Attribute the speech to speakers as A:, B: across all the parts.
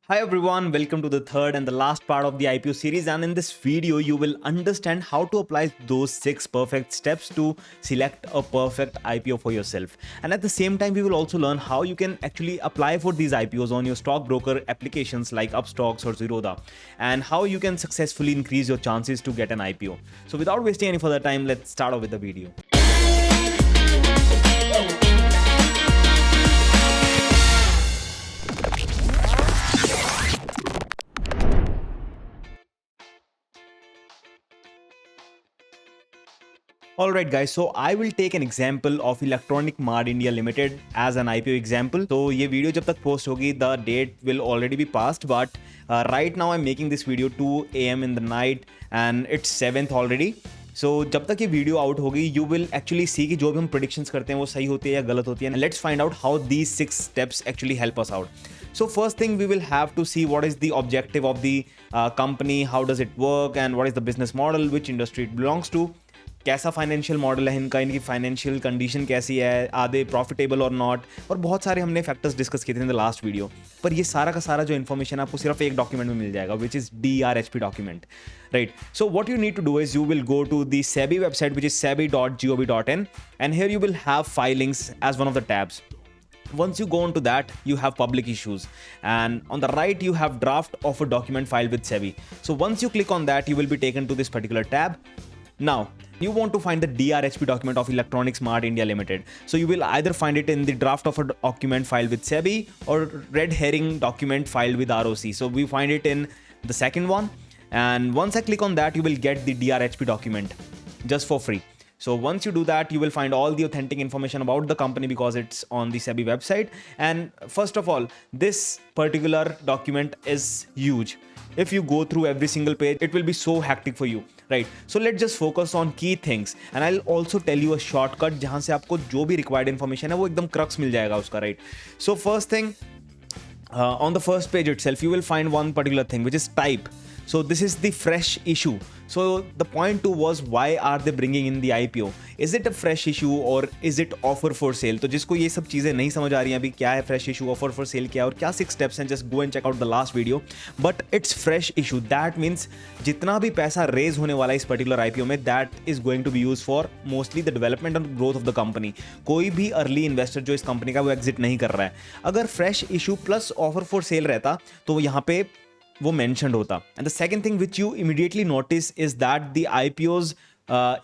A: Hi everyone, welcome to the third and the last part of the IPO series, and in this video you will understand how to apply those 6 perfect steps to select a perfect IPO for yourself. And at the same time we will also learn how you can actually apply for these IPOs on your stockbroker applications like Upstocks or Zerodha, and how you can successfully increase your chances to get an IPO. So without wasting any further time, let's start off with the video. Alright guys, so I will take an example of Electronic Mart India Limited as an IPO example. So ये video जब तक post होगी, the date will already be passed, but right now I'm making this video 2 AM in the night and it's 7th already. So जब तक ये video out होगी you will actually see कि जो भी हम प्रेडिक्शंस करते हैं वो सही होती है या गलत होती है. Let's find out how these 6 steps actually help us out. So first thing, we will have to see what is the objective of the company, how does it work, and what is the business model, which industry it belongs to. कैसा financial model है इनका, इनकी financial condition कैसी है, are they profitable और not, और बहुत सारे हमने फैक्टर्स डिस्कस किए थे इन द लास्ट वीडियो. पर ये सारा का सारा जो इन्फॉर्मेशन आपको सिर्फ एक डॉक्यूमेंट में मिल जाएगा, which is DRHP document, right. So what you need to do is you will go to the SEBI website which is sebi.gov.in, and here you will have filings as one of the tabs. Once you go into that, you have public issues, and on the right you have draft of a document filed with SEBI. So once you click on that, you will be taken to this particular tab. Now you want to find the DRHP document of Electronic Mart India Limited. So you will either find it in the draft of a document filed with SEBI or red herring document filed with ROC. So we find it in the second one, and once I click on that, you will get the DRHP document just for free. So once you do that, you will find all the authentic information about the company because it's on the SEBI website. And first of all, this particular document is huge. If you go through every single page, it will be so hectic for you, right? So let's just focus on key things, and I'll also tell you a shortcut जहाँ से आपको जो भी required information है वो एकदम crux मिल जाएगा उसका, right? So first thing, on the first page itself, you will find one particular thing which is type. So this is the fresh issue. So the point 2 was, why are they bringing in the IPO? Is it a fresh issue or is it offer for sale? तो जिसको ये सब चीज़ें नहीं समझ आ रही हैं अभी, क्या है fresh issue, offer for sale क्या है और क्या 6 steps हैं, just go and check out the last video. But it's fresh issue. That means जितना भी पैसा raise होने वाला है इस particular IPO में, that is going to be used for mostly the development and growth of the company. कोई भी early investor जो इस कंपनी का वो exit नहीं कर रहा है. अगर fresh issue plus offer for sale रहता तो यहाँ पे वो mentioned होता. And the second thing which you immediately notice is that the IPO's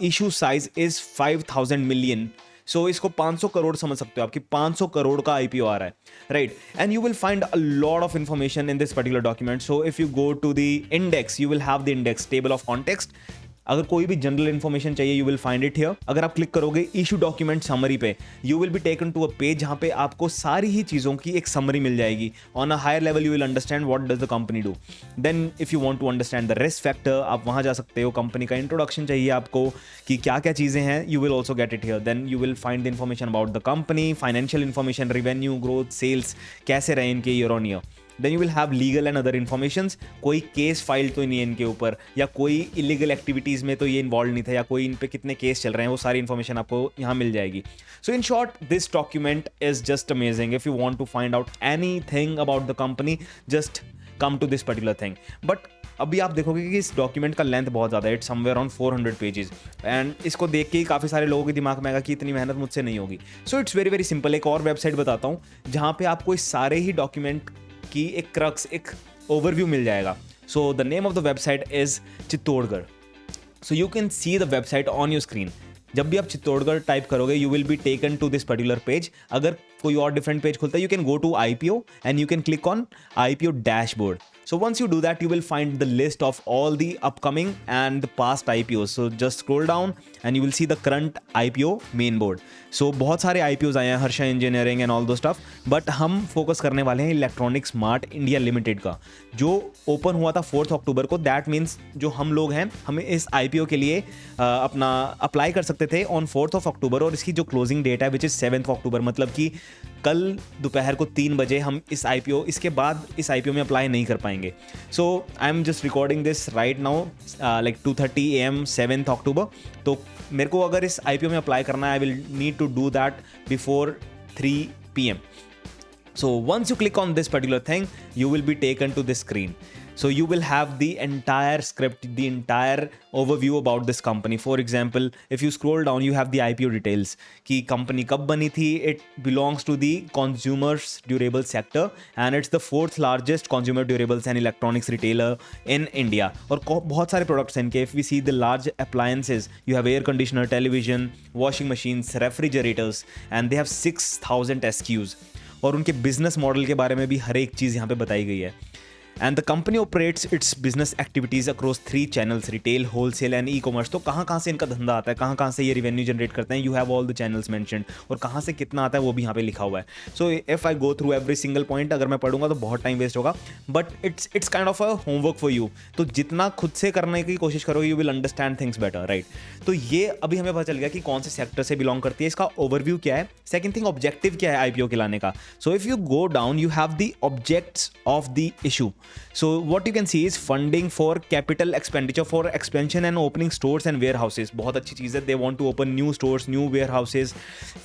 A: issue size is 5,000 million. So इसको 500 करोड़ समझ सकते हो, आपकी 500 करोड़ का IPO आ रहा है, right? And you will find a lot of information in this particular document. So if you go to the index, you will have the index table of context. अगर कोई भी जनरल इन्फॉर्मेशन चाहिए, you will find it here. अगर आप click करोगे issue document summary पे, you will be taken to a page जहाँ पे आपको सारी ही चीज़ों की एक समरी मिल जाएगी. On a higher level you will understand what does the company do. Then if you want to understand the risk factor, आप वहाँ जा सकते हो. कंपनी का इंट्रोडक्शन चाहिए आपको कि क्या क्या चीज़ें हैं, you will also get it here. Then you will find the information about the company, financial information, revenue, growth, sales कैसे रहे इनके year on year. Then you will have legal and other informations. कोई case file तो नहीं है इनके ऊपर, या कोई इलीगल एक्टिविटीज़ में तो ये इन्वॉल्व नहीं था, या कोई इन पे कितने केस चल रहे हैं, वो सारी इन्फॉर्मेशन आपको यहाँ मिल जाएगी. So in short, this document is just amazing. If you want to find out anything about the company, just come to this particular thing. But अभी आप देखोगे कि इस डॉक्यूमेंट का लेंथ बहुत ज़्यादा है. It's somewhere on 400 pages, and इसको देख के ही काफ़ी सारे लोगों के दिमाग में आएगा कि इतनी मेहनत मुझसे नहीं होगी. So it's very very simple. एक और वेबसाइट बताता हूँ जहाँ पे आपको इस सारे ही डॉक्यूमेंट की एक क्रक्स, एक ओवरव्यू मिल जाएगा. So the name of the website is Chittorgarh. So you can see the website on your screen. जब भी आप चित्तौड़गढ़ टाइप करोगे, you will be taken to this particular page. अगर कोई और डिफरेंट पेज खुलता है, you can go to IPO and you can click on IPO dashboard. So once you do that, you will find the list of all the upcoming and the past IPOs. So just scroll down and you will see the current IPO main board. So बहुत सारे IPOs आए हैं, Harsha engineering and all those stuff, but हम focus करने वाले हैं electronic smart India limited का, जो ओपन हुआ था 4 अक्टूबर को. दैट मीन्स जो हम लोग हैं, हमें इस IPO के लिए अपना अप्लाई कर सकते थे ऑन 4 अक्टूबर, और इसकी जो क्लोजिंग डेट है विच इज़ 7 अक्टूबर, मतलब कि कल दोपहर को 3 बजे हम इस IPO, इसके बाद इस IPO में अप्लाई नहीं कर पाएंगे. So I am just recording this right now like 2:30 AM 7 October. तो मेरे को अगर इस IPO में अप्लाई करना है, I will need to do that before 3 PM. So once you click on this particular thing, you will be taken to this screen. So you will have the entire script, the entire overview about this company. For example, if you scroll down, you have the IPO details कि company कब बनी थी. It belongs to the consumers durable sector and it's the 4th largest consumer durables and electronics retailer in India. और बहुत सारे products हैं इनके. If we see the large appliances, you have air conditioner, television, washing machines, refrigerators, and they have 6,000 SKUs. और उनके business model के बारे में भी हर एक चीज़ यहाँ पे बताई गई है. And the company operates it's business activities across 3 channels, retail, wholesale and e commerce. तो कहाँ से इनका धंधा आता है, कहाँ से ये रिवेन्यू जनरेट करते हैं. You have all the channels mentioned और कहाँ से कितना आता है वो भी यहाँ पे लिखा हुआ है. So if I go through every single point, अगर मैं पढ़ूंगा तो बहुत टाइम वेस्ट होगा, but it's kind of a homework for you. तो जितना खुद से करने की कोशिश करोगे, you will understand things better, right. तो ये अभी हमें पता चल गया कि कौन से सेक्टर से बिलोंग करती है, इसका ओवरव्यू क्या है. सेकंड थिंग, ऑब्जेक्टिव क्या है आईपीओ के लाने का. सो if you go down, you have the objects of the issue. So what you can see is funding for capital expenditure for expansion and opening stores and warehouses. बहुत अच्छी चीज़ है. They want to open new stores, new warehouses.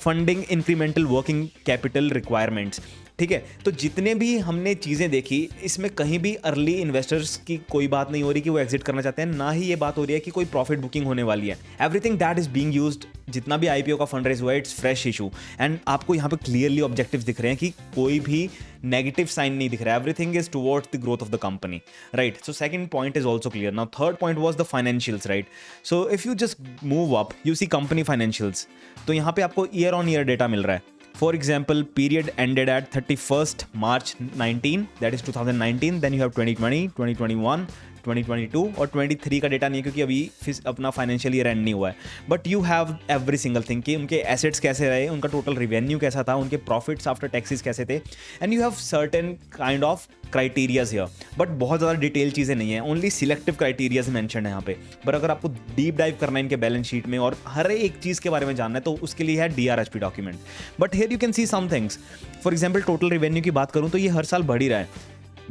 A: Funding incremental working capital requirements. ठीक है. तो जितने भी हमने चीज़ें देखी, इसमें कहीं भी अर्ली इन्वेस्टर्स की कोई बात नहीं हो रही कि वो एग्जिट करना चाहते हैं, ना ही ये बात हो रही है कि कोई प्रॉफिट बुकिंग होने वाली है. Everything that is being used, जितना भी आईपीओ का फंड रेज हुआ है, इट्स फ्रेश इशू. एंड आपको यहाँ पे क्लियरली ऑब्जेक्टिव्स दिख रहे हैं कि कोई भी नेगेटिव साइन नहीं दिख रहा है. Everything is towards the growth of the company, right. So second point is also clear. Now third point was the financials, right. So if you just move up, you see company financials. तो यहाँ पे आपको year on year data मिल रहा है. For example, period ended at 31st March 19, that is 2019. Then you have 2020, 2021, 2022 और 23 का data नहीं है क्योंकि अभी अपना फाइनेंशियल ईयर एंड नहीं हुआ है. But you have every single thing कि उनके एसेट्स कैसे रहे, उनका टोटल रिवेन्यू कैसा था, उनके प्रॉफिट्स आफ्टर टैक्सेस कैसे थे. And you have certain kind of criterias here, but बहुत ज़्यादा डिटेल चीज़ें नहीं है. ओनली सिलेक्टिव क्राइटेरियाज मेंशन है यहाँ पे. पर अगर आपको डीप डाइव करना है इनके बैलेंस शीट में और हर एक चीज़ के बारे में जानना है, तो उसके लिए है DRHP document. But here you can see some things. For example, total revenue की बात करूँ तो ये हर साल बढ़ ही रहा है.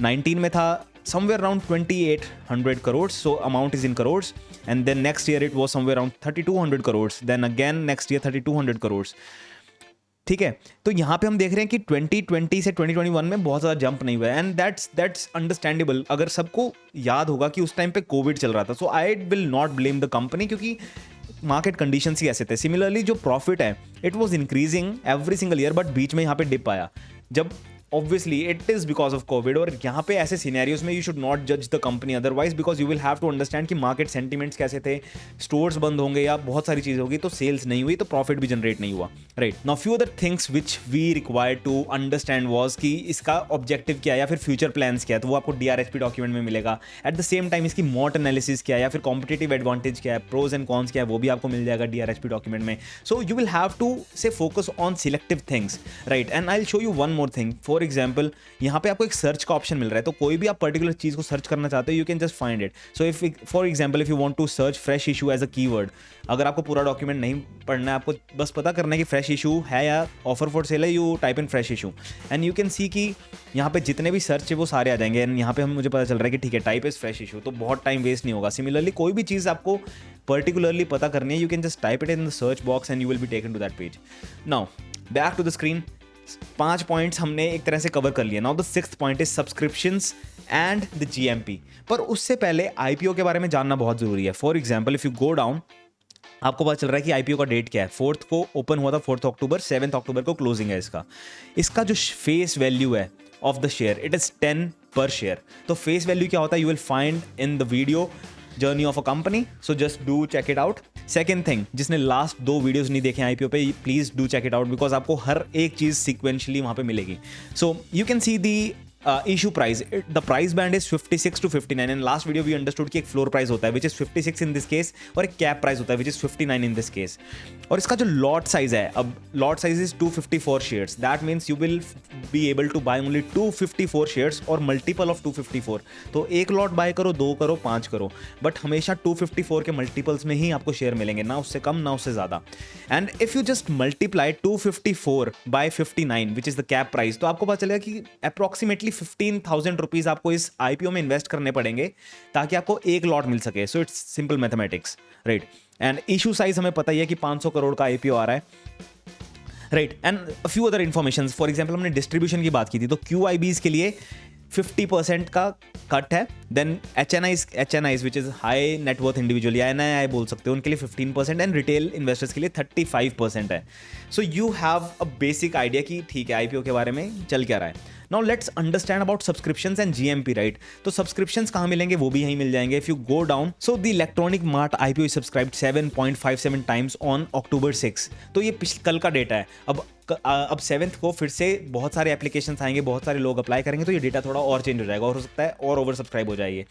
A: 19 में था somewhere around 2800 crores, so amount is in crores, and then next year it was somewhere around 3200 crores, then again next year 3200 crores. ठीक है. तो यहाँ पे हम देख रहे हैं कि 2020 से 2021 में बहुत ज़्यादा जंप नहीं हुआ है. And that's understandable. अगर सबको याद होगा कि उस टाइम पे कोविड चल रहा था, so I will not blame the company, क्योंकि मार्केट कंडीशंस ही ऐसे थे. सिमिलरली जो प्रॉफिट है, it was increasing every single year, but बीच में यहाँ पे डिप आया. जब obviously it is because of COVID. और यहाँ पे ऐसे सिनेरियोज में you should not judge the company otherwise, because you will have to understand कि market sentiments कैसे थे, stores बंद होंगे या बहुत सारी चीज़ होगी, तो sales नहीं हुई तो profit भी generate नहीं हुआ, right. Now few other things which we required to understand was कि इसका objective क्या है या फिर future plans क्या है, तो वो आपको DRHP document में मिलेगा. At the same time इसकी MOT analysis क्या है या फिर competitive advantage क्या है, pros and cons क्या है, वो भी आपको मिल जाएगा DRHP document में. So you will have to say focus on selective things, right. And I'll show you one more thing. For example, यहाँ पे आपको एक सर्च का ऑप्शन मिल रहा है, तो कोई भी आप पर्टिकुलर चीज़ को सर्च करना चाहते हो, you can just find it. So if for example if you want to search fresh issue as a keyword, अगर आपको पूरा डॉक्यूमेंट नहीं पढ़ना है, आपको बस पता करना है कि फ्रेश इशू है या ऑफर फॉर सेल है, you type in fresh issue and you can सी कि यहाँ पे जितने भी सर्च है वो सारे आ जाएंगे. एंड यहाँ पे मुझे पता चल रहा है कि ठीक है, टाइप इज फ्रेश इशू, तो बहुत टाइम वेस्ट नहीं होगा. सिमिलरली कोई भी चीज़ आपको पर्टिकुलरली पता करनी है, you can just type it in the search box and you will be taken to that page. Now back to the screen. 5 points हमने एक तरह से कवर कर लिया. Now the 6th point is subscriptions and the GMP. पर उससे पहले IPO के बारे में जानना बहुत जरूरी है. For example, if you go down, आपको पता चल रहा है कि IPO का डेट क्या है. 4th को ओपन हुआ था, 4th अक्टूबर, 7th अक्टूबर को क्लोजिंग है इसका जो फेस वैल्यू है of the share, it is 10 per share. तो फेस वैल्यू क्या होता है, you will find in the video journey of a company, so just do check it out. Second thing, जिसने लास्ट 2 वीडियोस नहीं देखे IPO पे, please do check it out, because आपको हर एक चीज सिक्वेंशली वहां पे मिलेगी. So you can see the issue price. The price band is 56 to 59, and last video we understood कि एक floor price होता है which is 56 in this case, और एक cap price होता है which is 59 in this case. और इसका जो lot size है, अब lot size is 254 shares. That means you will be able to buy only 254 shares और multiple of 254. तो एक lot buy करो, 2 करो, 5 करो, बट हमेशा 254 के multiples में ही आपको शेयर मिलेंगे, ना उससे कम ना उससे ज़्यादा. And if you just multiply 254 by 59 which is the cap price, तो आपको पता चलेगा कि approximately 15,000 रुपीज आपको इस IPO में इन्वेस्ट करने पड़ेंगे ताकि आपको एक लॉट मिल सके. So it's simple mathematics, right. And issue size हमें पता ही है कि 500 करोड़ का IPO आ रहा है. Right, and a few other information. For example हमने डिस्ट्रीब्यूशन की बात की थी, तो QIBs के लिए 50% का कट है, then HNIs which is high net worth individual या NII बोल सकते हो, उनके लिए 15% एंड रिटेल इन्वेस्टर्स के लिए 35% है। So you have a basic idea कि ठीक है IPO के बारे में चल क्या रहा है। Now let's understand about subscriptions and GMP, right. तो सब्सक्रिप्शंस कहाँ मिलेंगे, वो भी यहीं मिल जाएंगे। If you go down, so the electronic mart IPO is subscribed 7.57 times on October 6। तो ये कल का डेटा है। अब 7th को फिर से बहुत सारे एप्लीकेशंस आएंगे, बहुत सारे लोग अप्लाई करेंगे, तो ये डेटा थोड़ा और चेंज हो जाएगा और हो सकता है और ओवर सब्सक्राइब हो जाएगी,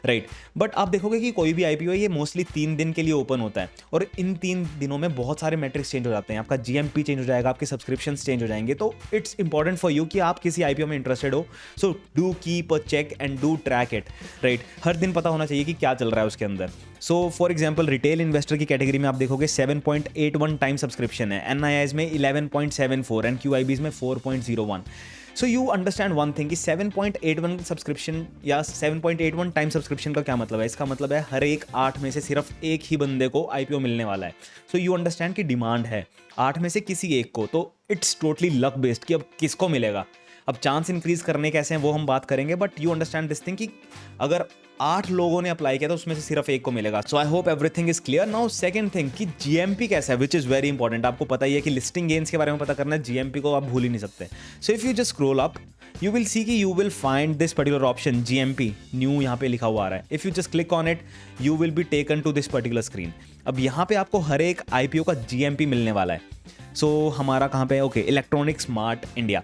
A: राइट। बट आप देखोगे कि कोई भी IPO है ये मोस्टली 3 दिन के लिए ओपन होता है, और इन 3 दिनों में बहुत सारे मैट्रिक्स चेंज हो जाते हैं। आपका GMP चेंज हो जाएगा, आपके सब्सक्रिप्शंस चेंज हो जाएंगे। तो इट्स इंपॉर्टेंट फॉर यू कि आप किसी IPO में इंटरेस्टेड हो, so do keep a check and do track it, right. हर दिन पता होना चाहिए कि क्या चल रहा है उसके अंदर। So for example retail investor की कैटेगरी में आप देखोगे 7.81 टाइम सब्सक्रिप्शन है, NIIs में 11.74 एंड QIBs में 4.01। So you understand one thing कि 7.81 सब्सक्रिप्शन या 7.81 टाइम सब्सक्रिप्शन का क्या मतलब है। इसका मतलब है हर एक 8 में से सिर्फ एक ही बंदे को IPO मिलने वाला है। सो यू अंडरस्टैंड कि डिमांड है 8 में से किसी एक को, तो इट्स टोटली लक बेस्ड कि अब किसको मिलेगा। अब चांस इंक्रीज करने कैसे हैं वो हम बात करेंगे, but you understand this thing कि अगर 8 लोगों ने अप्लाई किया तो उसमें से सिर्फ एक को मिलेगा। So I hope everything is clear. Now second thing कि GMP कैसा है, विच इज वेरी इंपॉर्टेंट। आपको पता ही है कि लिस्टिंग गेन्स के बारे में पता करना है, GMP को आप भूल ही नहीं सकते। सो if you just scroll up, you will see कि you will find this particular option GMP new यहाँ पे लिखा हुआ आ रहा है। If you just click on it, you will be taken to this particular screen। अब यहाँ पे आपको हर एक IPO का GMP मिलने वाला है। सो हमारा कहाँ पे है, ओके, इलेक्ट्रॉनिक मार्ट इंडिया।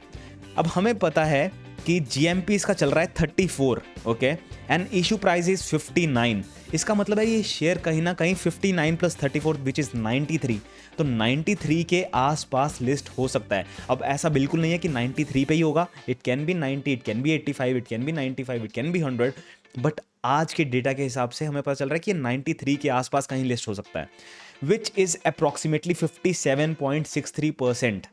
A: अब हमें पता है कि GMP इसका चल रहा है 34, okay, and issue price is 59। इसका मतलब है ये शेयर कहीं ना कहीं 59 + 34 विच इज़ 93, तो 93 के आसपास लिस्ट हो सकता है। अब ऐसा बिल्कुल नहीं है कि 93 पे ही होगा, it can be 90, it can be 85, it can be 95, it can be 100, but आज के डेटा के हिसाब से हमें पता चल रहा है कि 93 के आसपास कहीं लिस्ट हो सकता है, which is approximately 57.63%।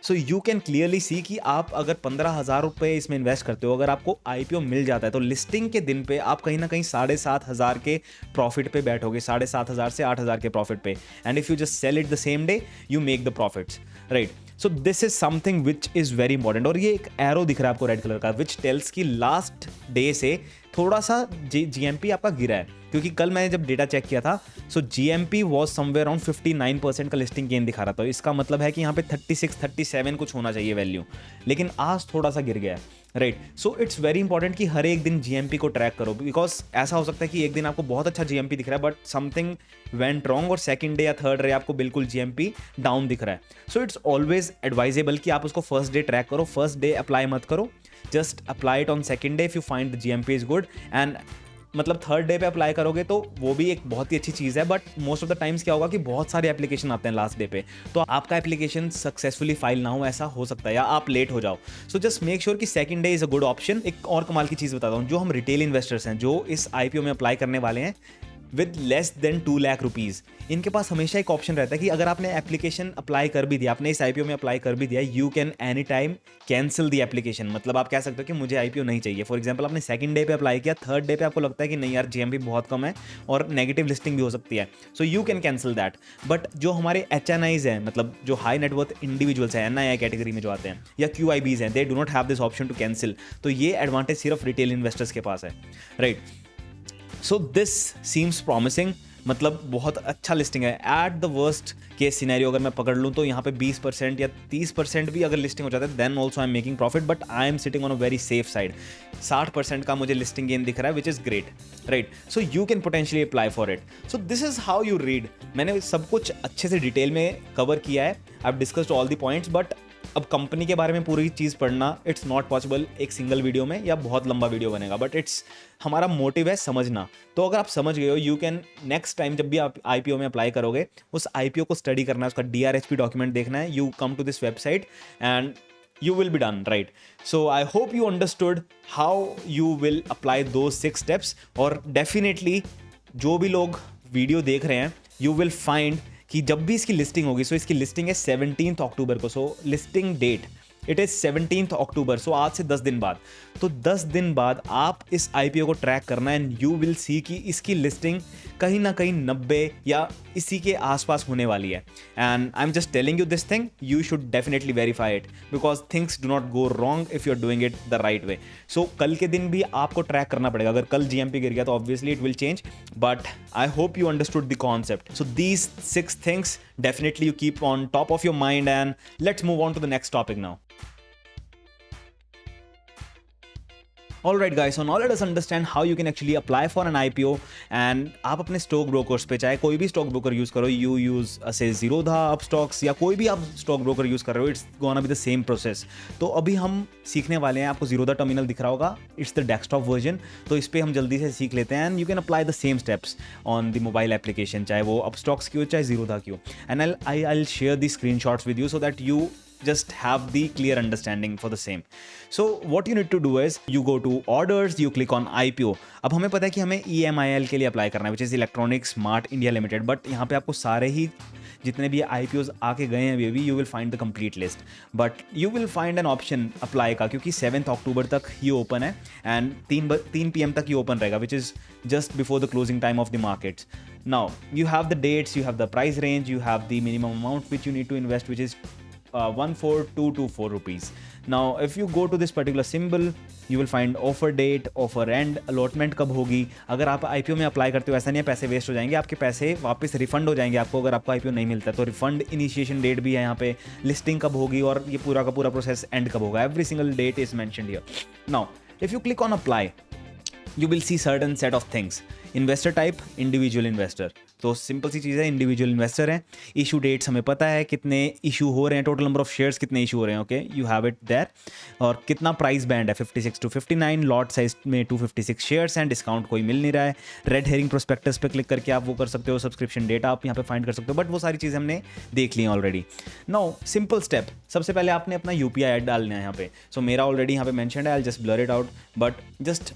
A: So you can clearly see कि आप अगर 15,000 रुपये इसमें इन्वेस्ट करते हो, अगर आपको IPO मिल जाता है तो लिस्टिंग के दिन पे आप कहीं ना कहीं 7,500 के प्रॉफिट पे बैठोगे, 7,500 से 8,000 के प्रॉफिट पे, and if you just sell it the same day you make the profits, right. So this is something which is very important. और ये एक एरो दिख रहा है आपको रेड कलर का, विच टेल्स की लास्ट डे से थोड़ा सा GMP आपका गिरा है, क्योंकि कल मैंने जब डेटा चेक किया था, सो GMP वॉज समवेयर अराउंड 59% का लिस्टिंग गेन दिखा रहा था। इसका मतलब है कि यहाँ पे 36-37 कुछ होना चाहिए वैल्यू, लेकिन आज थोड़ा सा गिर गया है, right. So it's very important कि हर एक दिन GMP को ट्रैक करो, बिकॉज ऐसा हो सकता है कि एक दिन आपको बहुत अच्छा GMP दिख रहा है बट समथिंग वेंट रॉन्ग, और सेकंड डे या थर्ड डे आपको बिल्कुल GMP डाउन दिख रहा है। सो इट्स ऑलवेज एडवाइजेबल कि आप उसको फर्स्ट डे ट्रैक करो, फर्स्ट डे अप्लाई मत करो, just apply it on second day if you find the GMP is good, and मतलब थर्ड डे पे अप्लाई करोगे तो वो भी एक बहुत ही अच्छी चीज़ है। But most of the times क्या होगा कि बहुत सारे एप्लीकेशन आते हैं लास्ट डे पे, तो आपका एप्लीकेशन सक्सेसफुली फाइल ना हो, ऐसा हो सकता है, या आप लेट हो जाओ। सो जस्ट मेक श्योर कि second day is a good option. एक और कमाल की चीज़ बताता हूँ, जो हम रिटेल इन्वेस्टर्स हैं जो इस IPO में अप्लाई करने वाले हैं with less than 2 lakh rupees, इनके पास हमेशा एक ऑप्शन रहता है कि अगर आपने एप्लीकेशन अप्लाई कर भी दिया, आपने इस IPO में अप्लाई कर भी दिया, you can any time cancel the application. मतलब आप कह सकते हो कि मुझे IPO नहीं चाहिए। फॉर एग्जाम्पल आपने सेकंड डे पे अप्लाई किया, थर्ड डे पे आपको लगता है कि नहीं यार GMP बहुत कम है और नेगेटिव लिस्टिंग भी हो सकती है, so you can cancel that. But जो हमारे HNIs हैं, मतलब जो हाई नेटवर्थ इंडिविजुअल्स हैं, NII कैटेगरी में जो आते हैं, या QIBs हैं, they do not have this option to cancel. तो ये एडवांटेज सिर्फ रिटेल इन्वेस्टर्स के पास है, right. So this seems promising, मतलब बहुत अच्छा लिस्टिंग है। At the worst case scenario अगर मैं पकड़ लूँ तो यहाँ पे 20% या 30% भी अगर लिस्टिंग हो जाता है, then also I am making profit, but I am sitting on a very safe side. 60% का मुझे लिस्टिंग गेन दिख रहा है, which is great, right. So you can potentially apply for it. So this is how you read. मैंने सब कुछ अच्छे से डिटेल में कवर किया है, I have discussed all the points, but अब कंपनी के बारे में पूरी चीज़ पढ़ना इट्स नॉट पॉसिबल एक सिंगल वीडियो में, या बहुत लंबा वीडियो बनेगा, बट इट्स हमारा मोटिव है समझना। तो अगर आप समझ गए हो, यू कैन नेक्स्ट टाइम जब भी आप IPO में अप्लाई करोगे, उस IPO को स्टडी करना है, उसका DRHP डॉक्यूमेंट देखना है, you come to this website and you will be done, right? So I hope you understood how you will apply those 6 steps, और definitely जो भी लोग वीडियो देख रहे हैं, you will find कि जब भी इसकी लिस्टिंग होगी, सो इसकी लिस्टिंग है 17 अक्टूबर को, सो listing date it is 17th October, so आज से 10 दिन बाद। तो 10 दिन बाद आप इस आईपीओ को ट्रैक करना एंड यू विल सी कि इसकी लिस्टिंग कहीं ना कहीं 90 या इसी के आसपास होने वाली है। And I am just telling you this thing, you should definitely verify it because things do not go wrong if you are doing it the right way. So कल के दिन भी आपको ट्रैक करना पड़ेगा। अगर कल जीएमपी गिर गया तो obviously it will change, but I hope you understood the concept. So these 6 things definitely you keep on top of your mind, and let's move on to the next topic now. All right guys, so now let us understand how you can actually apply for an IPO। and आप अपने stock brokers पे, चाहे कोई भी stock broker use करो, you use से Zerodha, Upstox या कोई भी आप स्टॉक ब्रोकर यूज कर रहे हो, it's gonna be the same process. तो अभी हम सीखने वाले हैं, आपको जीरोधा टर्मिनल दिख रहा होगा, इट्स द डेस्कटॉप वर्जन। तो इस पर हम जल्दी से सीख लेते हैं and you can apply the same steps on the mobile application, चाहे वो अपस्टॉक्स की हो चाहे जीरोधा की हो। And I share the screenshots with you so that you just have the clear understanding for the same. So what you need to do is you go to orders, you click on IPO। अब हमें पता है कि हमें EMIL के लिए apply करना है, which is electronic smart India limited, but यहाँ पे आपको सारे ही जितने भी IPOs आके गए हैं अभी, you will find the complete list, but you will find an option apply का, क्योंकि 7 अक्टूबर तक ये ओपन है एंड 3 PM तक ये ओपन रहेगा, which is just before the closing time of the markets. Now you have the dates, you have the price range, you have the minimum amount which you need to invest, which is 14224 rupees. Now if you go to this particular symbol, you will find offer date, offer end, allotment कब होगी। अगर आप IPO में apply करते हो, ऐसा नहीं है पैसे वेस्ट हो जाएंगे, आपके पैसे वापस रिफंड हो जाएंगे आपको। अगर आपको IPO नहीं मिलता है तो रिफंड इनिशिएशन डेट भी है यहाँ पे, लिस्टिंग कब होगी और ये पूरा का पूरा प्रोसेस एंड कब होगा, every single date is mentioned here. Now if you click on apply, you will see certain set of things। Investor type individual investor, तो सिंपल सी चीज़ है, इंडिविजुअल इन्वेस्टर है। इशू डेट्स हमें पता है कितने इशू हो रहे हैं, टोटल नंबर ऑफ शेयर्स कितने इशू हो रहे हैं, okay you have it there. और कितना प्राइस बैंड है, 56 to 59, लॉट साइज में 256 शेयर्स हैं, डिस्काउंट कोई मिल नहीं रहा है। रेड हेरिंग प्रोस्पेक्टस पे क्लिक करके आप वो कर सकते हो, सब्सक्रिप्शन डेटा आप यहाँ पे फाइंड कर सकते हो, बट वो सारी चीज़ें हमने देख ली हैं ऑलरेडी। नाउ सिंपल स्टेप, सबसे पहले आपने अपना UPI ऐड डालना है यहाँ पे। सो मेरा ऑलरेडी यहाँ पे मैंशन्ड है, I just blur it out, but just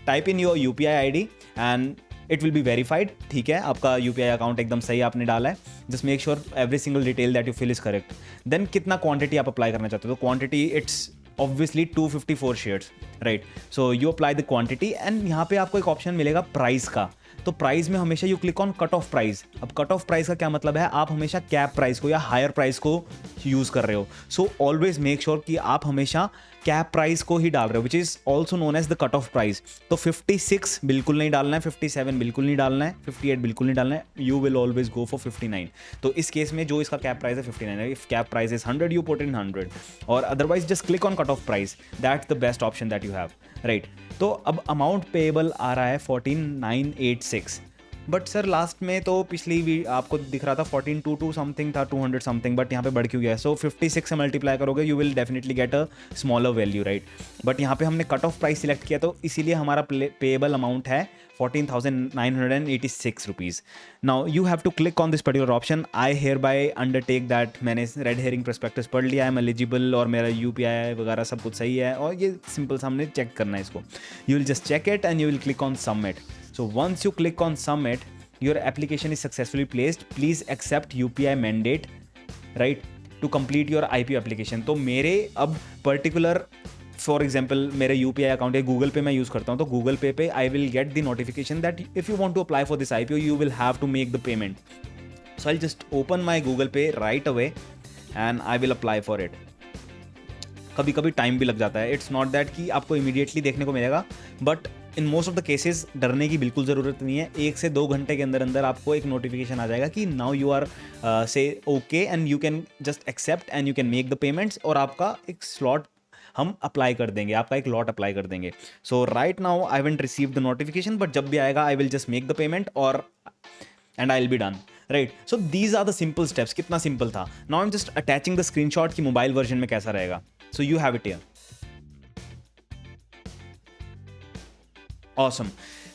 A: type in your UPI ID and it will be verified. ठीक है, आपका UPI अकाउंट एकदम सही आपने डाला है, just make sure every single detail that you fill is correct. Then कितना quantity आप अप्लाई करना चाहते हो, तो quantity it's obviously 254 shares, right. So you apply the quantity and यहाँ पे आपको एक ऑप्शन मिलेगा प्राइस का। तो प्राइस में हमेशा you click on cut off price. अब कट ऑफ प्राइस का क्या मतलब है, आप हमेशा कैप प्राइस को या हायर प्राइस को यूज़ कर रहे हो। सो ऑलवेज मेक श्योर कि आप हमेशा कैप प्राइस को ही डाल रहे हो, which is also known as the cut off price. तो 56 बिल्कुल नहीं डालना है, 57 बिल्कुल नहीं डालना है, 58 बिल्कुल नहीं डालना है, you will always go for 59। तो इस केस में जो इसका कैप प्राइस है 59 है। If cap price is 100 you put in 100, और otherwise just click on cut off price, that's the best option that you have, right. तो अब अमाउंट पेएबल आ रहा है 14986, बट सर लास्ट में तो पिछली भी आपको दिख रहा था 1422 समथिंग था, 200 समथिंग, बट यहाँ पे बढ़ क्यों गया। सो 56 से मल्टीप्लाई करोगे you will definitely get a smaller value, right. But यहाँ पे हमने कट ऑफ प्राइस सिलेक्ट किया, तो इसीलिए हमारा पेएबल अमाउंट है 14,986 rupees. Now you have to click on this particular option. I hereby undertake that मैंने रेड हेरिंग प्रोस्पेक्टस पढ़ लिया, आई एम एलिजिबल और मेरा UPI वगैरह सब कुछ सही है, और ये सिंपल सा हमने चेक करना है इसको। You will just check it and you will click on submit. So once you click on submit, your application is successfully placed. Please accept UPI mandate, right, to complete your IPO application। तो मेरे अब particular for example मेरे UPI account है, Google Pay मैं use करता हूँ, तो Google Pay पे I will get the notification that if you want to apply for this IPO you will have to make the payment. So I'll just open my Google Pay right away and I will apply for it. कभी कभी time भी लग जाता है, it's not that कि आपको immediately देखने को मिलेगा, but in most of the cases डरने की बिल्कुल ज़रूरत नहीं है। 1 से 2 घंटे के अंदर अंदर आपको एक नोटिफिकेशन आ जाएगा कि now you are say okay and you can just accept and you can make the payments, और आपका एक स्लॉट हम अप्लाई कर देंगे, आपका एक लॉट अप्लाई कर देंगे। So right now I haven't received the notification, but जब भी आएगा I will just make the payment और and I will be done, right. So these are the simple steps. कितना सिंपल था। Now I am just attaching the screenshot की mobile version में कैसा रहेगा। So you have it here. Awesome.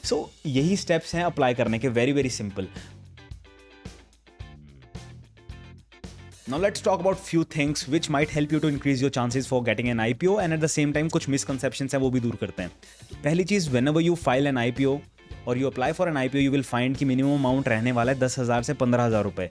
A: So यही steps हैं apply करने के, very very simple. Now let's talk about few things which might help you to increase your chances for getting an IPO and at the same time कुछ misconceptions हैं वो भी दूर करते हैं। पहली चीज़, whenever you file an IPO और you apply for an IPO you will find कि minimum amount रहने वाला है 10,000 से 15,000 रुपए।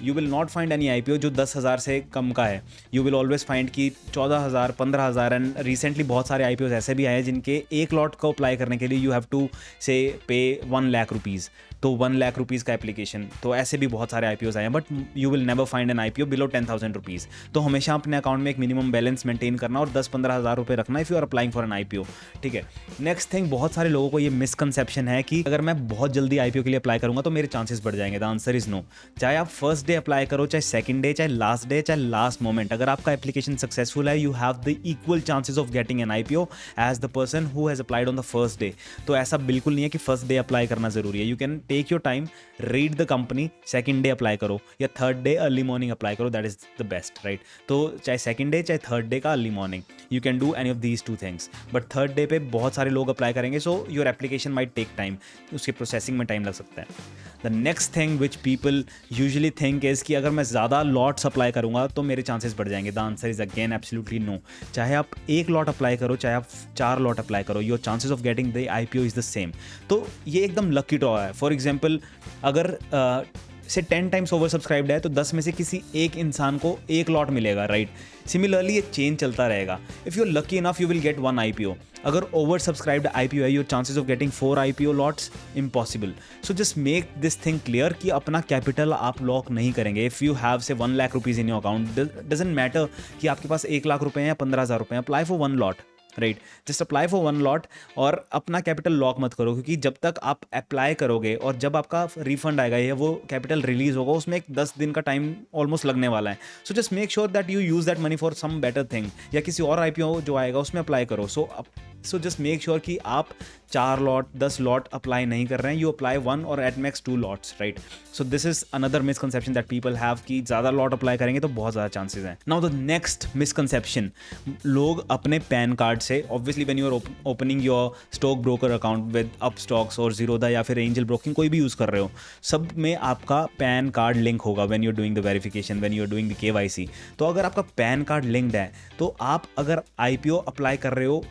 A: You will not find any IPO जो 10,000 से कम का है. यू विल ऑलवेज फाइंड कि 14,000, 15,000. एंड रिसेंटली बहुत सारे IPOs ऐसे भी आए हैं जिनके 1 लॉट को अप्लाई करने के लिए यू हैव टू से पे 1 लाख रुपीज़. तो 1 लाख रुपीज़ का एप्लीकेशन. तो ऐसे भी बहुत सारे IPOs आए हैं, but you will never find an IPO below 10,000 rupees. तो हमेशा अपने अकाउंट में एक मिनिमम बैलेंस मेंटेन करना और 10-15 हज़ार रुपये रखना if you are applying for an IPO. ठीक है. नेक्स्ट थिंग, बहुत सारे लोगों को ये मिसकंसेप्शन है कि अगर मैं बहुत जल्दी IPO के लिए अप्लाई करूंगा तो मेरे चांसेस बढ़ जाएंगे. The answer is no. चाहे आप फर्स्ट डे अप्लाई करो, चाहे सेकंड डे, चाहे लास्ट मोमेंट, अगर आपका एप्लीकेशन सक्सेसफुल है, you have the equal chances of getting an IPO as the person who has applied on the first day. तो ऐसा बिल्कुल नहीं है कि फर्स्ट डे अप्लाई करना जरूरी है. You can take your time, read the company, second day apply करो या third day early morning apply करो. That is the best, right. तो चाहे सेकंड डे चाहे थर्ड डे का early morning, you can do any of these 2 things. But third day पे बहुत सारे लोग अप्लाई करेंगे, so your application might take time. उसके प्रोसेसिंग में टाइम लग सकता है. The next thing which people usually think is कि अगर मैं ज़्यादा लॉट्स अप्लाई करूँगा तो मेरे चांसेस बढ़ जाएंगे. The answer is again absolutely no. चाहे आप 1 लॉट अप्लाई करो, चाहे आप 4 लॉट अप्लाई करो, your chances of getting the IPO is the same. तो ये एकदम लकी ड्रॉ है. फॉर एग्जाम्पल, अगर से 10 टाइम्स ओवर सब्सक्राइब्ड है तो 10 में से किसी एक इंसान को 1 लॉट मिलेगा, राइट. सिमिलरली ये चेंज चलता रहेगा. If you are lucky enough you will get 1 IPO. अगर ओवर सब्सक्राइब्ड IPO है, your chances of getting 4 IPO lots impossible. So just make this thing clear कि अपना कैपिटल आप लॉक नहीं करेंगे. इफ़ यू हैव से 1 lakh rupees in your account, doesn't matter कि आपके पास 1 लाख रुपए हैं या 15,000 रुपए हैं. Apply for 1 lot, right. Just apply for 1 lot और अपना कैपिटल लॉक मत करो, क्योंकि जब तक आप अप्लाई करोगे और जब आपका रिफंड आएगा या वो कैपिटल रिलीज होगा, उसमें एक 10 दिन का टाइम ऑलमोस्ट लगने वाला है. So just make sure that you use that money for some better thing, या किसी और IPO जो आएगा उसमें अप्लाई करो. सो जस्ट मेक श्योर कि आप 4 लॉट 10 लॉट अप्लाई नहीं कर रहे हैं. यू अप्लाई 1 और at max 2 lots, right. So this is another misconception that people have कि ज़्यादा लॉट अप्लाई करेंगे तो बहुत ज़्यादा चांसेस हैं. नाउ द नेक्स्ट मिसकंसेप्शन, लोग अपने पैन कार्ड से, obviously when you are opening your stock broker account with Upstox और जीरोधा या फिर एंजल ब्रोकिंग, कोई भी यूज़ कर रहे हो, सब में आपका पैन कार्ड लिंक होगा when you are doing the verification, when you are doing the KYC. तो अगर आपका पैन कार्ड लिंक्ड है तो आप अगर IPO अप्लाई कर रहे हो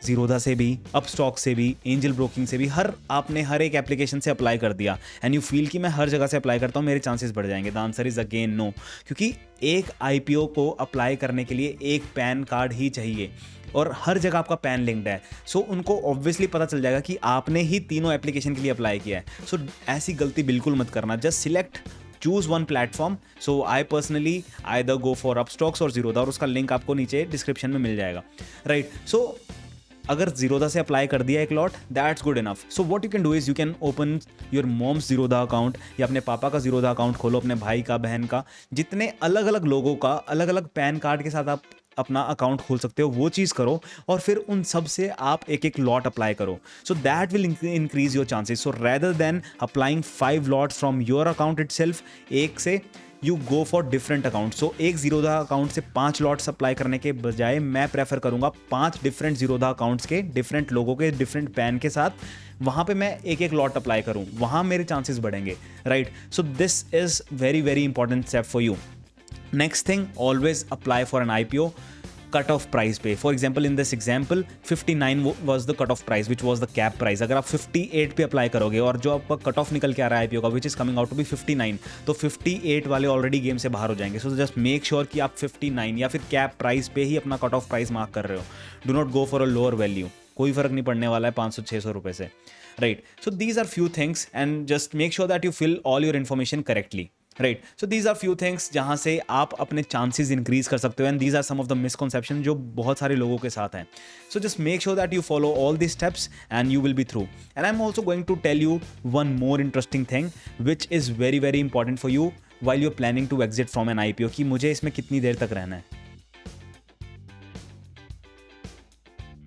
A: जीरोधा से भी, अपस्टॉक से भी, एंजल ब्रोकिंग से भी, आपने हर एक एप्लीकेशन से अप्लाई कर दिया एंड यू फील कि मैं हर जगह से अप्लाई करता हूँ, मेरे चांसेस बढ़ जाएंगे. The answer is again no. क्योंकि एक IPO को अप्लाई करने के लिए एक पैन कार्ड ही चाहिए और हर जगह आपका पैन लिंक्ड है. सो उनको ऑब्वियसली पता चल जाएगा कि आपने ही तीनों एप्लीकेशन के लिए अप्लाई किया है. सो ऐसी गलती बिल्कुल मत करना. Just select, choose one platform. So I personally either go for Upstocks or Zerodha और उसका लिंक आपको नीचे डिस्क्रिप्शन में मिल जाएगा, राइट. सो अगर जीरोधा से अप्लाई कर दिया 1 lot, that's good enough. So what you can do is you can open your mom's Zerodha account या अपने पापा का जीरोधा अकाउंट खोलो, अपने भाई का, बहन का, जितने अलग अलग लोगों का अलग अलग पैन कार्ड के साथ आप अपना अकाउंट खोल सकते हो, वो चीज़ करो और फिर उन सब से आप 1-1 लॉट अप्लाई करो. So that will increase your chances. So rather than applying 5 lots from your account itself, एक से you go for different account. So एक जीरोधा अकाउंट से 5 लॉट्स अप्लाई करने के बजाय मैं प्रेफर करूंगा 5 डिफरेंट जीरोधा अकाउंट्स के, डिफरेंट लोगों के, डिफरेंट पैन के साथ, वहाँ पे मैं 1-1 लॉट अप्लाई करूँ, वहाँ मेरे चांसेस बढ़ेंगे, right. So this is very very important step for you. Next thing, always apply for an IPO. Cut off price पे, for example in this example 59 was the cut off price which was the cap price. अगर आप 58 पे apply करोगे और जो आपका cut off निकल के आ रहा है IPO का which is coming out to be 59, तो 58 वाले ऑलरेडी गेम से बाहर हो जाएंगे. सो जस्ट मेक श्योर कि आप 59 या फिर कैप प्राइस पे ही अपना कट ऑफ प्राइस मार्क कर रहे हो. Do not go for a lower value. कोई फर्क नहीं पड़ने वाला है 500-600 रुपये से, right. So these are few things and just make sure that you fill all your information correctly, right. So these are few things जहाँ से आप अपने चांसेस इंक्रीज कर सकते हो and these are some of the misconception जो बहुत सारे लोगों के साथ हैं. So just make sure that you follow all the steps and you will be through. And I am also going to tell you one more interesting thing which is very very important for you while you are planning to exit from an IPO, कि मुझे इसमें कितनी देर तक रहना है.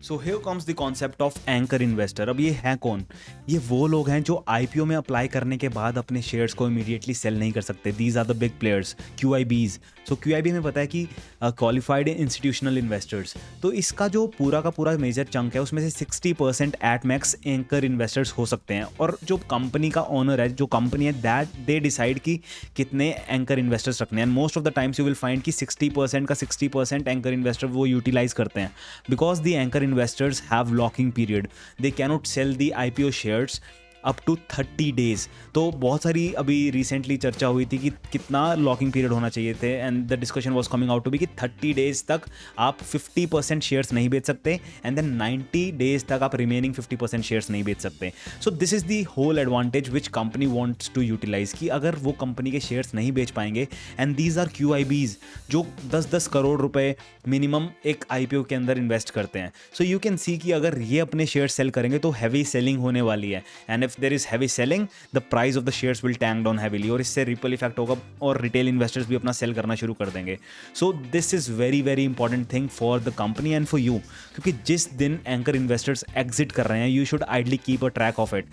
A: So here comes the concept of anchor investor. अब ये है कौन? ये वो लोग हैं जो IPO में अप्लाई करने के बाद अपने शेयर्स को इमीडिएटली सेल नहीं कर सकते. These are the big players, QIBs. So QIB में पता है कि क्वालिफाइड इंस्टीट्यूशनल इन्वेस्टर्स. तो इसका जो पूरा का पूरा मेजर चंक है उसमें से 60% एट मैक्स एंकर इन्वेस्टर्स हो सकते हैं. और जो कंपनी का ओनर है, जो कंपनी है, दैट दे डिसाइड कि कितने एंकर इन्वेस्टर्स रखने हैं. And most of the times you will find कि 60% का 60% एंकर इन्वेस्टर वो यूटिलाइज करते हैं, because the anchor investors have locking period. They cannot sell the IPO shares up to 30 days. तो बहुत सारी अभी रिसेंटली चर्चा हुई थी कि कितना लॉकिंग पीरियड होना चाहिए थे, and the discussion was coming out to be कि 30 डेज तक आप 50% शेयर्स नहीं बेच सकते, एंड देन 90 डेज तक आप रिमेनिंग 50% शेयर्स नहीं बेच सकते। So this is the whole advantage which company wants to utilise, कि अगर वो कंपनी के शेयर्स नहीं बेच पाएंगे, एंड दीज आर QIBs जो 10-10 करोड़ रुपए मिनिमम एक IPO के अंदर इन्वेस्ट करते हैं। सो यू कैन सी कि अगर ये अपने शेयर सेल करेंगे तो हैवी सेलिंग होने वाली है, and if there is heavy selling the price of the shares will tank down heavily, और इससे रिपल इफेक्ट होगा और रिटेल इन्वेस्टर्स भी अपना सेल करना शुरू कर देंगे। So this is very very important thing for the company and for you, क्योंकि जिस दिन एंकर इन्वेस्टर्स एग्जिट कर रहे हैं you should ideally keep a track of it,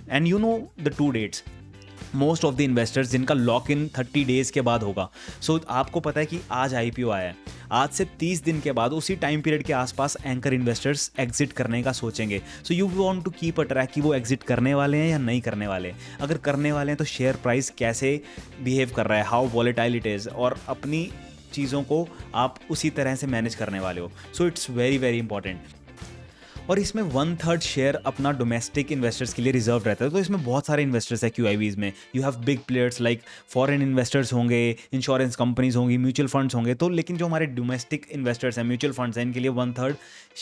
A: and you know the 2 dates. Most of the investors जिनका lock in 30 days के बाद होगा, सो आपको पता है कि आज IPO आया है, आज से 30 दिन के बाद उसी टाइम पीरियड के आसपास एंकर इन्वेस्टर्स एग्जिट करने का सोचेंगे। So you want to keep a track कि वो एग्जिट करने वाले हैं या नहीं करने वाले। अगर करने वाले हैं तो शेयर प्राइस कैसे बिहेव कर रहा है, हाउ वॉलेटाइल इट इज़, और अपनी चीज़ों को आप उसी तरह से मैनेज करने वाले हो। So it's very very important. और इसमें 1/3 शेयर अपना डोमेस्टिक इन्वेस्टर्स के लिए रिजर्व रहता है। तो इसमें बहुत सारे इन्वेस्टर्स है QIBs में। You have big players like foreign investors होंगे, इंश्योरेंस कंपनीज होंगी, म्यूचुअल फंड्स होंगे। तो लेकिन जो हमारे डोमेस्टिक इन्वेस्टर्स हैं, म्यूचुअल फंड्स हैं, इनके लिए 1/3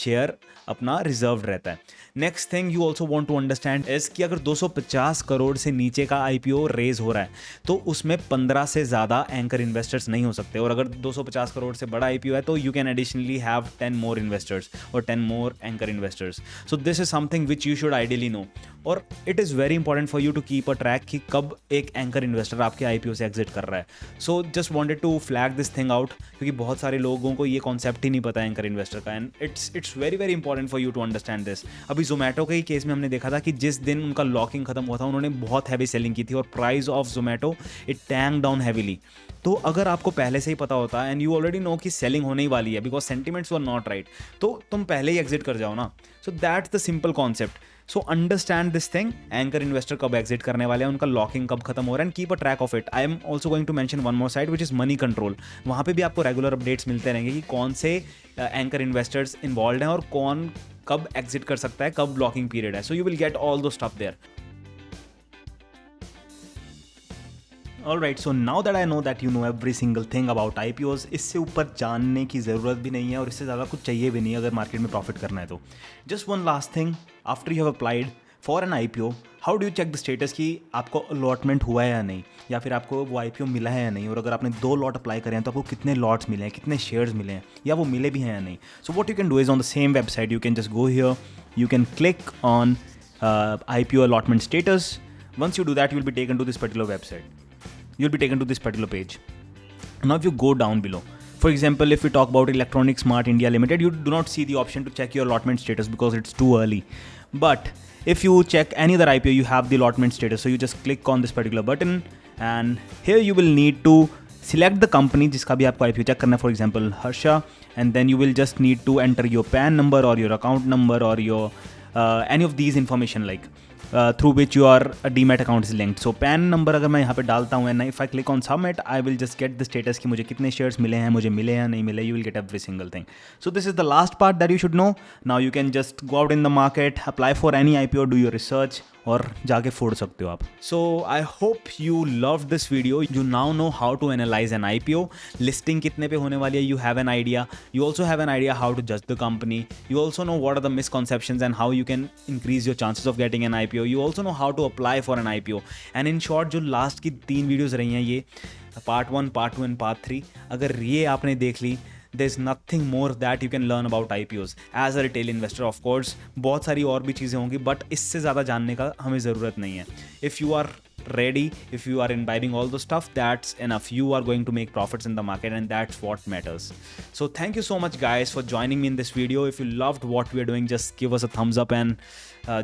A: शेयर अपना रिजर्व रहता है। Next thing you also want to understand is कि अगर 250 करोड़ से नीचे का IPO रेज हो रहा है तो उसमें 15 से ज़्यादा एंकर इन्वेस्टर्स नहीं हो सकते, और अगर 250 करोड़ से बड़ा IPO है तो you can additionally have 10 more investors और 10 more anchor investors. So this is something which you should ideally know, और it is very important for you to keep a track कि कब एक एंकर इन्वेस्टर आपके IPO से exit कर रहा है। So just wanted to flag this thing out, क्योंकि बहुत सारे लोगों को ये कॉन्सेप्ट ही नहीं पता है एंकर इन्वेस्टर का, and it's very very important for you to understand this. अभी जोमेटो के ही केस में हमने देखा था कि जिस दिन उनका लॉकिंग खत्म हुआ था उन्होंने बहुत हैवी सेलिंग की थी, और price of Zomato it tank down heavily. तो अगर आपको पहले से ही पता होता एंड यू ऑलरेडी नो कि सेलिंग होने ही वाली है because sentiments were not right, तो तुम पहले ही एग्जिट कर जाओ ना। So that's the simple concept. So understand this thing, anchor investor कब एग्जिट करने वाले हैं, उनका लॉकिंग कब खत्म हो रहा है, and keep a track of it. I am also going to mention one more side which is Moneycontrol. वहाँ पे भी आपको रेगुलर अपडेट्स मिलते रहेंगे कि कौन से एंकर इन्वेस्टर्स इन्वॉल्व हैं और कौन कब एग्जिट कर सकता है, कब लॉकिंग पीरियड है। So you will get all those stuff there. Alright, so now that I know that you know every single thing about IPOs, इससे ऊपर जानने की ज़रूरत भी नहीं है और इससे ज़्यादा कुछ चाहिए भी नहीं अगर मार्केट में प्रॉफिट करना है तो। Just one last thing, after you have applied for an IPO, how do you check the status कि आपको अलॉटमेंट हुआ है या नहीं, या फिर आपको वो IPO मिला है या नहीं, और अगर आपने 2 लॉट अप्लाई करे हैं तो आपको कितने लॉट्स मिले हैं, कितने शेयर्स मिले हैं, या वो मिले भी हैं या नहीं। So what you can do is on the same website, you can just go here, you can click on IPO allotment status. Once you do that, you will be taken to this particular website. You'll be taken to this particular page. Now if you go down below, for example, if we talk about Electronic Smart India Limited, you do not see the option to check your allotment status because it's too early. But if you check any other IPO, you have the allotment status. So you just click on this particular button, and here you will need to select the company जिसका भी आपको IPO check करना है, for example Harsha, and then you will just need to enter your PAN number or your account number or your any of these information like through which your demat account is linked. So PAN number अगर मैं यहाँ पे डालता हूँ and if I click on submit, I will just get the status कि मुझे कितने shares मिले हैं, मुझे मिले या नहीं मिले. You will get every single thing. So this is the last part that you should know. Now you can just go out in the market, apply for any IPO, do your research, और जाके फोड़ सकते हो आप. So I hope you loved this video. You now know how to analyze an IPO. Listing कितने पे होने वाली है, you have an idea. You also have an idea how to judge the company. You also know what are the misconceptions and how you can increase your chances of getting an IPO. You also know how to apply for an IPO. And in short, जो last की 3 videos रही हैं ये part 1, part 2 and part 3, अगर ये आपने देख ली, there's nothing more that you can learn about IPOs as a retail investor. Of course बहुत सारी और भी चीज़ें होंगी, but इससे ज़्यादा जानने का हमें ज़रूरत नहीं है. If you are ready, if you are imbibing all the stuff, that's enough. You are going to make profits in the market, and that's what matters. So thank you so much guys for joining me in this video. If you loved what we are doing, just give us a thumbs up and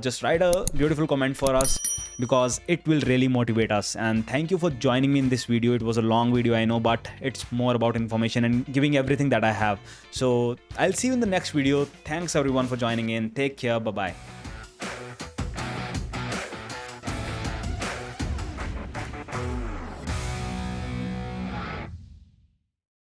A: just write a beautiful comment for us, because it will really motivate us. And thank you for joining me in this video. It was a long video, I know, but it's more about information and giving everything that I have. So I'll see you in the next video. Thanks everyone for joining in. Take care. Bye bye.